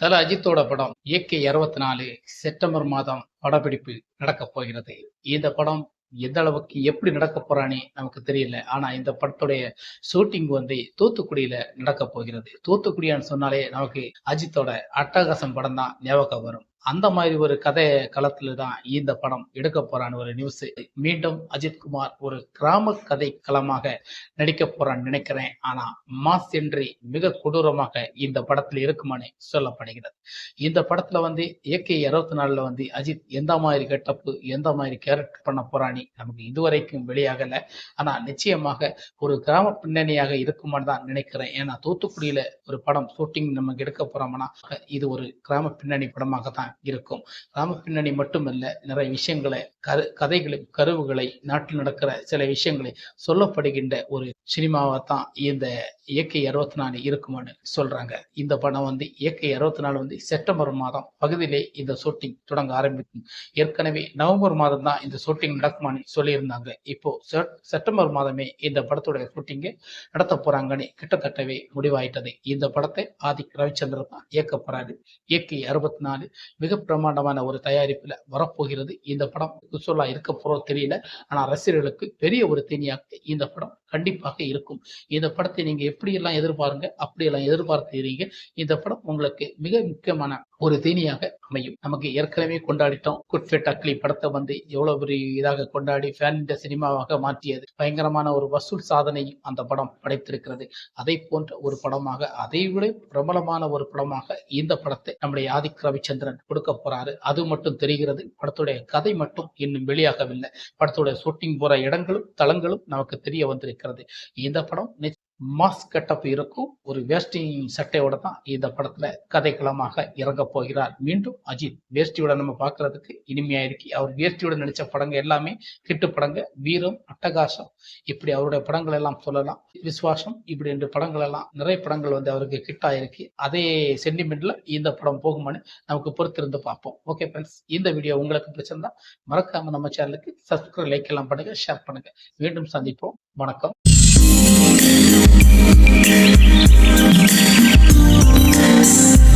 தல அஜித்தோட படம் AK 24 செப்டம்பர் மாதம் படப்பிடிப்பு நடக்க போகிறது. இந்த படம் எந்த அளவுக்கு எப்படி நடக்க போறானே நமக்கு தெரியல. ஆனா இந்த படத்துடைய ஷூட்டிங் தூத்துக்குடியில நடக்க போகிறது. தூத்துக்குடியான்னு சொன்னாலே நமக்கு அஜித்தோட அட்டகாசம் படம் தான் ஞாபகம் வரும். அந்த மாதிரி ஒரு கதை களத்துல தான் இந்த படம் எடுக்க போறான்னு ஒரு நியூஸ். மீண்டும் அஜித்குமார் ஒரு கிராம கதை களமாக நடிக்க போறான்னு நினைக்கிறேன். ஆனா மாஸ் என்ட்ரி மிக கொடூரமாக இந்த படத்துல இருக்குமானே சொல்லப்படுகிறது. இந்த படத்துல AK 24 அஜித் எந்த மாதிரி கெட்டப்பு எந்த மாதிரி கேரக்டர் பண்ண போறானி நமக்கு இதுவரைக்கும் வெளியாகல. ஆனா நிச்சயமாக ஒரு கிராம பின்னணியாக இருக்குமான்னு தான் நினைக்கிறேன். ஏன்னா தூத்துக்குடியில ஒரு படம் ஷூட்டிங் நமக்கு எடுக்க போறோம்னா இது ஒரு கிராம பின்னணி படமாக தான் இருக்கும். கிராம பின்னணி மட்டுமல்ல, நிறைய விஷயங்களை கதைகளை கருவுகளை நாட்டில் நடக்கிற சில விஷயங்களை சொல்லப்படுகின்ற ஒரு சினிமாவை தான் இந்த AK 24 இருக்குமான்னு சொல்றாங்க. இந்த படம் AK 24 செப்டம்பர் மாதம் பகுதியிலே இந்த ஷூட்டிங் தொடங்க ஆரம்பிக்கும். ஏற்கனவே நவம்பர் மாதம் தான் இந்த ஷூட்டிங் நடக்குமான்னு சொல்லியிருந்தாங்க. இப்போ செப்டம்பர் மாதமே இந்த படத்துடைய ஷூட்டிங்கை நடத்த போறாங்கன்னு கிட்டத்தட்டவே முடிவாயிட்டது. இந்த படத்தை ஆதிக் ரவிச்சந்திரன் தான் இயக்க போறாரு. AK 24 மிக பிரமாண்டமான ஒரு தயாரிப்புல வரப்போகிறது. இந்த படம் சொல்ல இருக்க போறோம் தெரியல. ஆனா ரசிகர்களுக்கு பெரிய ஒரு தீனியாக இந்த படம் கண்டிப்பாக இருக்கும். இந்த படத்தை நீங்க எப்படியெல்லாம் எதிர்பாருங்க, அப்படியெல்லாம் எதிர்பார்க்கிறீங்க. இந்த படம் உங்களுக்கு மிக முக்கியமான ஒரு தீனியாக அமையும். நமக்கு ஏற்கனவே கொண்டாடிட்டோம். குட் ஃபெட் அக்லி படத்தை எவ்வளவு பெரிய இதாக கொண்டாடி ஃபேன் இந்த சினிமாவாக மாற்றியது. பயங்கரமான ஒரு வசூல் சாதனையும் அந்த படம் படைத்திருக்கிறது. அதை போன்ற ஒரு படமாக, அதை விட பிரபலமான ஒரு படமாக இந்த படத்தை நம்முடைய ஆதிக் ரவிச்சந்திரன் கொடுக்க போறாரு. அது மட்டும் தெரிகிறது. படத்துடைய கதை மட்டும் இன்னும் வெளியாகவில்லை. படத்துடைய ஷூட்டிங் போற இடங்களும் தளங்களும் நமக்கு தெரிய வந்திருக்கிறது. இந்த படம் மாஸ் கட்டப் இருக்கும். ஒரு வேஷ்டி சட்டையோட தான் இந்த படத்துல கதைக்களமாக இறங்க போகிறார். மீண்டும் அஜித் வேஷ்டியோட நம்ம பார்க்கறதுக்கு இனிமையா இருக்கு. அவர் வேஷ்டியோட நடிச்ச படங்கள் எல்லாமே ஹிட்டு படங்க. வீரம், அட்டகாசம், இப்படி அவருடைய படங்கள் எல்லாம் சொல்லலாம். விசுவாசம், இப்படி என்ற படங்கள் எல்லாம் நிறைய படங்கள் அவருக்கு ஹிட் ஆயிருக்கு. அதே சென்டிமெண்ட்ல இந்த படம் போகுமான்னு நமக்கு பொறுத்திருந்து பார்ப்போம். ஓகே ஃப்ரெண்ட்ஸ், இந்த வீடியோ உங்களுக்கு பிடிச்சிருந்தா மறக்காம நம்ம சேனலுக்கு சப்ஸ்கிரைப், லைக் எல்லாம் பண்ணுங்க, ஷேர் பண்ணுங்க. மீண்டும் சந்திப்போம். வணக்கம். We'll be right back.